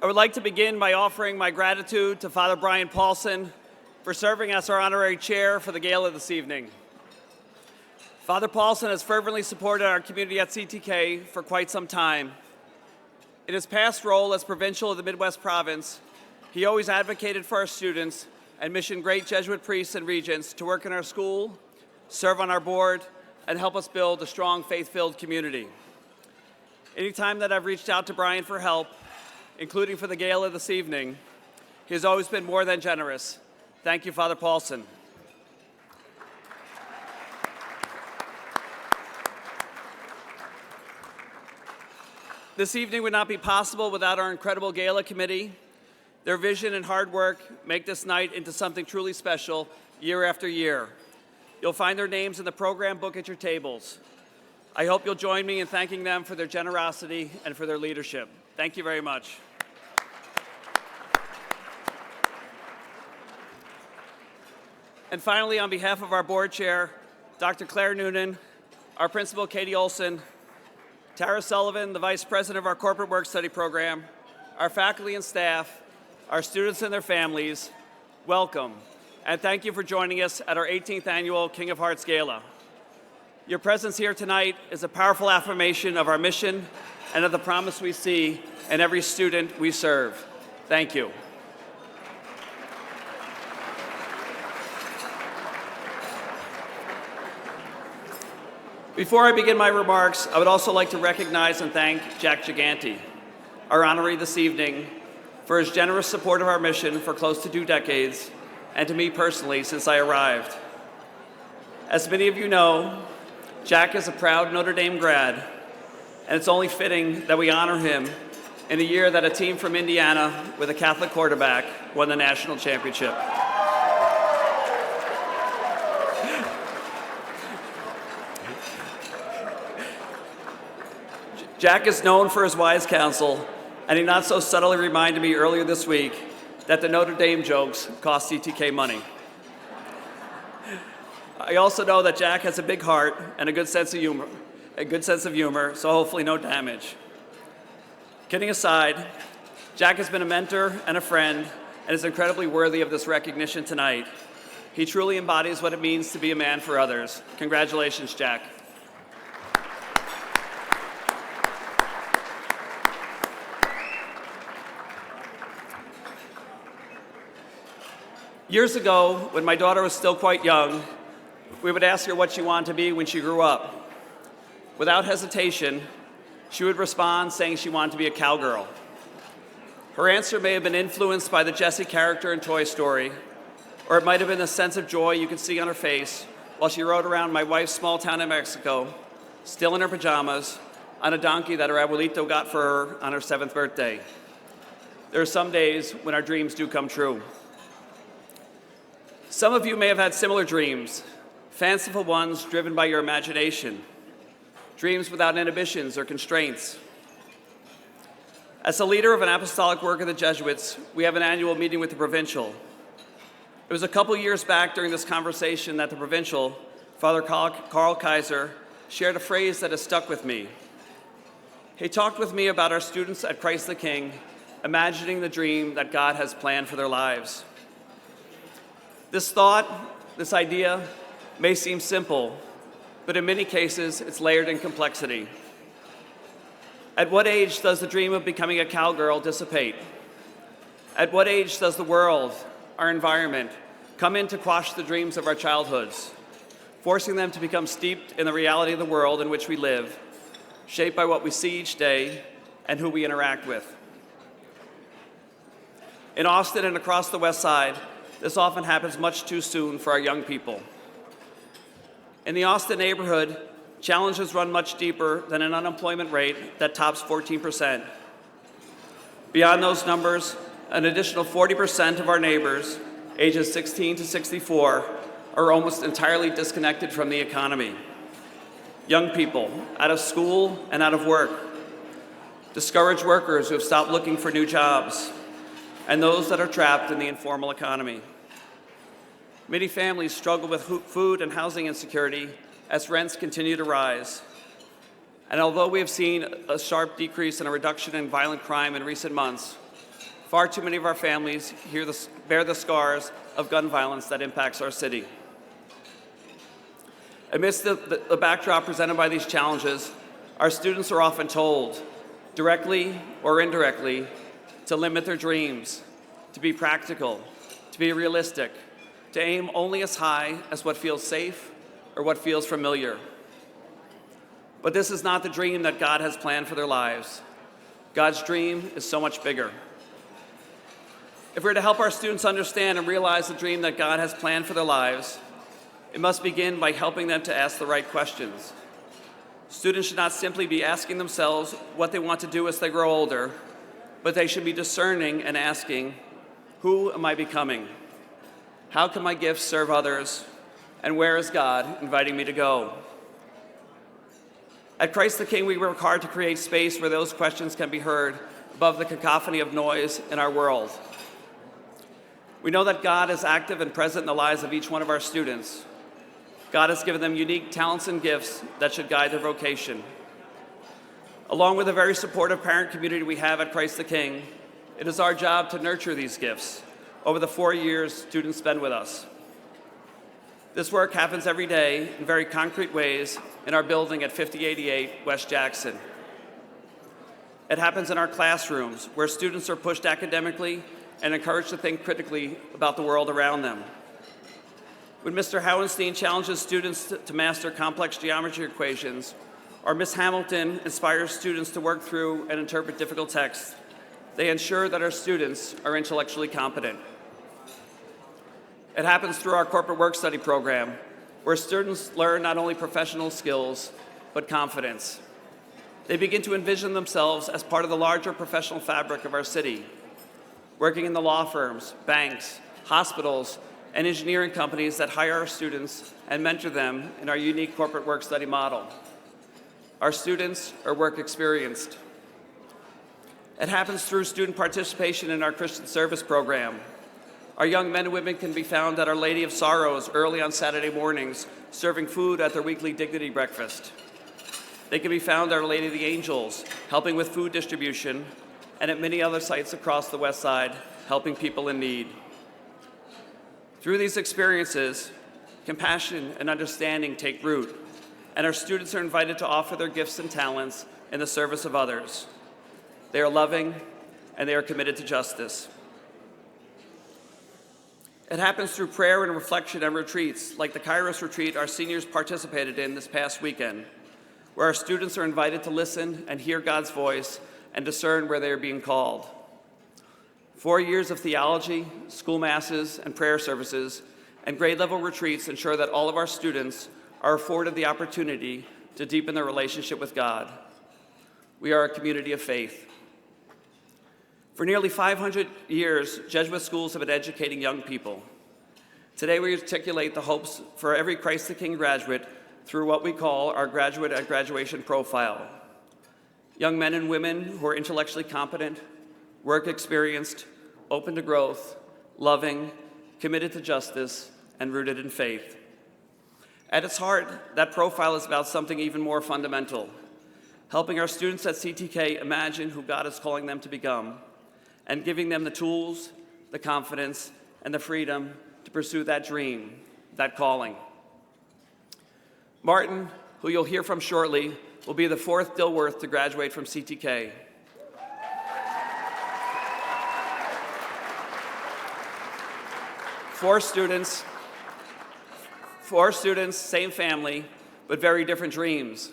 I would like to begin by offering my gratitude to Father Brian Paulson for serving as our honorary chair for the gala this evening. Father Paulson has fervently supported our community at CTK for quite some time. In his past role as provincial of the Midwest Province, he always advocated for our students and missioned great Jesuit priests and regents to work in our school, serve on our board, and help us build a strong, faith-filled community. Anytime that I've reached out to Brian for help, including for the gala this evening, he has always been more than generous. Thank you, Father Paulson. This evening would not be possible without our incredible gala committee. Their vision and hard work make this night into something truly special year after year. You'll find their names in the program book at your tables. I hope you'll join me in thanking them for their generosity and for their leadership. Thank you very much. And finally, on behalf of our board chair, Dr. Claire Noonan, our principal, Katie Olson, Tara Sullivan, the vice president of our corporate work study program, our faculty and staff, our students and their families, welcome. And thank you for joining us at our 18th annual King of Hearts Gala. Your presence here tonight is a powerful affirmation of our mission and of the promise we see in every student we serve. Thank you. Before I begin my remarks, I would also like to recognize and thank Jack Giganti, our honoree this evening, for his generous support of our mission for close to 2 decades, and to me personally since I arrived. As many of you know, Jack is a proud Notre Dame grad, and it's only fitting that we honor him in a year that a team from Indiana with a Catholic quarterback won the national championship. Jack is known for his wise counsel, and he not so subtly reminded me earlier this week that the Notre Dame jokes cost CTK money. I also know that Jack has a big heart and a good sense of humor, so hopefully no damage. Kidding aside, Jack has been a mentor and a friend and is incredibly worthy of this recognition tonight. He truly embodies what it means to be a man for others. Congratulations, Jack. Years ago, when my daughter was still quite young, we would ask her what she wanted to be when she grew up. Without hesitation, she would respond saying she wanted to be a cowgirl. Her answer may have been influenced by the Jessie character in Toy Story, or it might have been the sense of joy you could see on her face while she rode around my wife's small town in Mexico, still in her pajamas, on a donkey that her abuelito got for her on her 7th birthday. There are some days when our dreams do come true. Some of you may have had similar dreams, fanciful ones driven by your imagination, dreams without inhibitions or constraints. As a leader of an apostolic work of the Jesuits, we have an annual meeting with the provincial. It was a couple years back during this conversation that the provincial, Father Carl Kaiser, shared a phrase that has stuck with me. He talked with me about our students at Christ the King, imagining the dream that God has planned for their lives. This thought, this idea, may seem simple, but in many cases, it's layered in complexity. At what age does the dream of becoming a cowgirl dissipate? At what age does the world, our environment, come in to quash the dreams of our childhoods, forcing them to become steeped in the reality of the world in which we live, shaped by what we see each day and who we interact with? In Austin and across the West Side, this often happens much too soon for our young people. In the Austin neighborhood, challenges run much deeper than an unemployment rate that tops 14%. Beyond those numbers, an additional 40% of our neighbors, ages 16 to 64, are almost entirely disconnected from the economy. Young people, out of school and out of work. Discouraged workers who have stopped looking for new jobs, and those that are trapped in the informal economy. Many families struggle with food and housing insecurity as rents continue to rise. And although we have seen a sharp decrease and a reduction in violent crime in recent months, far too many of our families bear the scars of gun violence that impacts our city. Amidst the backdrop presented by these challenges, our students are often told, directly or indirectly, to limit their dreams, to be practical, to be realistic, to aim only as high as what feels safe or what feels familiar. But this is not the dream that God has planned for their lives. God's dream is so much bigger. If we're to help our students understand and realize the dream that God has planned for their lives, it must begin by helping them to ask the right questions. Students should not simply be asking themselves what they want to do as they grow older, but they should be discerning and asking, who am I becoming? How can my gifts serve others? And where is God inviting me to go? At Christ the King, we work hard to create space where those questions can be heard above the cacophony of noise in our world. We know that God is active and present in the lives of each one of our students. God has given them unique talents and gifts that should guide their vocation. Along with the very supportive parent community we have at Christ the King, it is our job to nurture these gifts over the 4 years students spend with us. This work happens every day in very concrete ways in our building at 5088 West Jackson. It happens in our classrooms, where students are pushed academically and encouraged to think critically about the world around them. When Mr. Hauenstein challenges students to master complex geometry equations, or Ms. Hamilton inspires students to work through and interpret difficult texts, they ensure that our students are intellectually competent. It happens through our corporate work study program, where students learn not only professional skills, but confidence. They begin to envision themselves as part of the larger professional fabric of our city, working in the law firms, banks, hospitals, and engineering companies that hire our students and mentor them in our unique corporate work study model. Our students are work experienced. It happens through student participation in our Christian service program. Our young men and women can be found at Our Lady of Sorrows early on Saturday mornings, serving food at their weekly Dignity Breakfast. They can be found at Our Lady of the Angels, helping with food distribution, and at many other sites across the West Side, helping people in need. Through these experiences, compassion and understanding take root, and our students are invited to offer their gifts and talents in the service of others. They are loving, and they are committed to justice. It happens through prayer and reflection and retreats, like the Kairos retreat our seniors participated in this past weekend, where our students are invited to listen and hear God's voice and discern where they are being called. 4 years of theology, school masses, and prayer services, and grade-level retreats ensure that all of our students are afforded the opportunity to deepen their relationship with God. We are a community of faith. For nearly 500 years, Jesuit schools have been educating young people. Today, we articulate the hopes for every Christ the King graduate through what we call our Graduate at Graduation profile. Young men and women who are intellectually competent, work experienced, open to growth, loving, committed to justice, and rooted in faith. At its heart, that profile is about something even more fundamental, helping our students at CTK imagine who God is calling them to become, and giving them the tools, the confidence, and the freedom to pursue that dream, that calling. Martin, who you'll hear from shortly, will be the fourth Dilworth to graduate from CTK. Four students, same family, but very different dreams.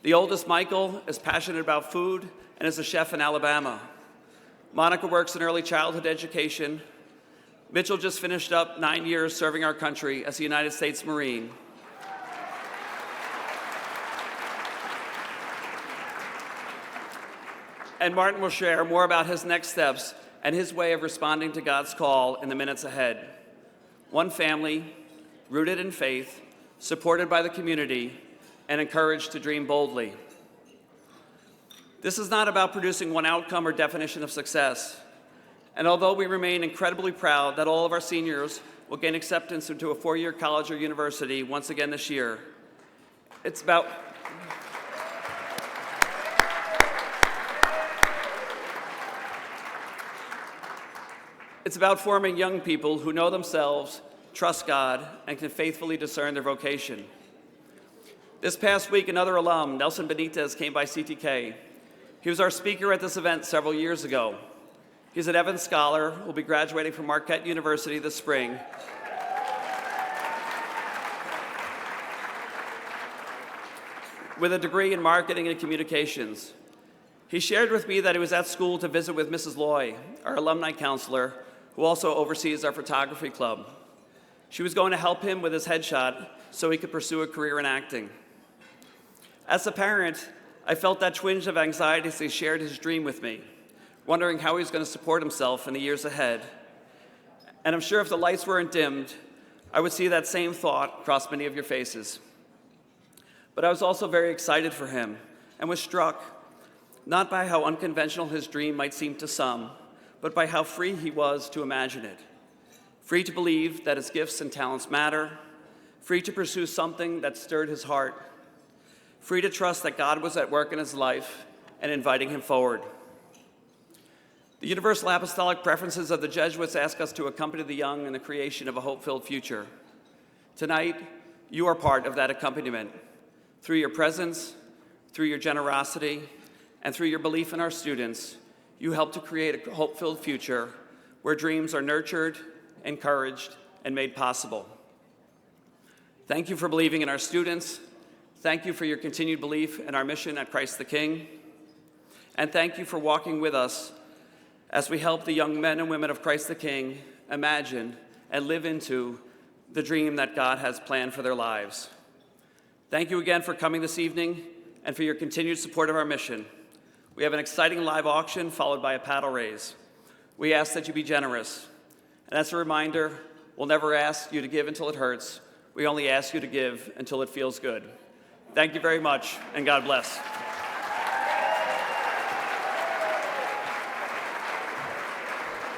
The oldest, Michael, is passionate about food and is a chef in Alabama. Monica works in early childhood education. Mitchell just finished up 9 years serving our country as a United States Marine. And Martin will share more about his next steps and his way of responding to God's call in the minutes ahead. One family, rooted in faith, supported by the community, and encouraged to dream boldly. This is not about producing one outcome or definition of success. And although we remain incredibly proud that all of our seniors will gain acceptance into a 4-year college or university once again this year, it's about It's about forming young people who know themselves, trust God, and can faithfully discern their vocation. This past week, another alum, Nelson Benitez, came by CTK. He was our speaker at this event several years ago. He's an Evans Scholar who will be graduating from Marquette University this spring. With a degree in marketing and communications. He shared with me that he was at school to visit with Mrs. Loy, our alumni counselor, who also oversees our photography club. She was going to help him with his headshot so he could pursue a career in acting. As a parent, I felt that twinge of anxiety as he shared his dream with me, wondering how he was going to support himself in the years ahead. And I'm sure if the lights weren't dimmed, I would see that same thought cross many of your faces. But I was also very excited for him and was struck not by how unconventional his dream might seem to some, but by how free he was to imagine it. Free to believe that his gifts and talents matter, free to pursue something that stirred his heart, free to trust that God was at work in his life and inviting him forward. The universal apostolic preferences of the Jesuits ask us to accompany the young in the creation of a hope-filled future. Tonight, you are part of that accompaniment. Through your presence, through your generosity, and through your belief in our students, you help to create a hope-filled future where dreams are nurtured, encouraged, and made possible. Thank you for believing in our students. Thank you for your continued belief in our mission at Christ the King. And thank you for walking with us as we help the young men and women of Christ the King imagine and live into the dream that God has planned for their lives. Thank you again for coming this evening and for your continued support of our mission. We have an exciting live auction followed by a paddle raise. We ask that you be generous. And as a reminder, we'll never ask you to give until it hurts. We only ask you to give until it feels good. Thank you very much, and God bless.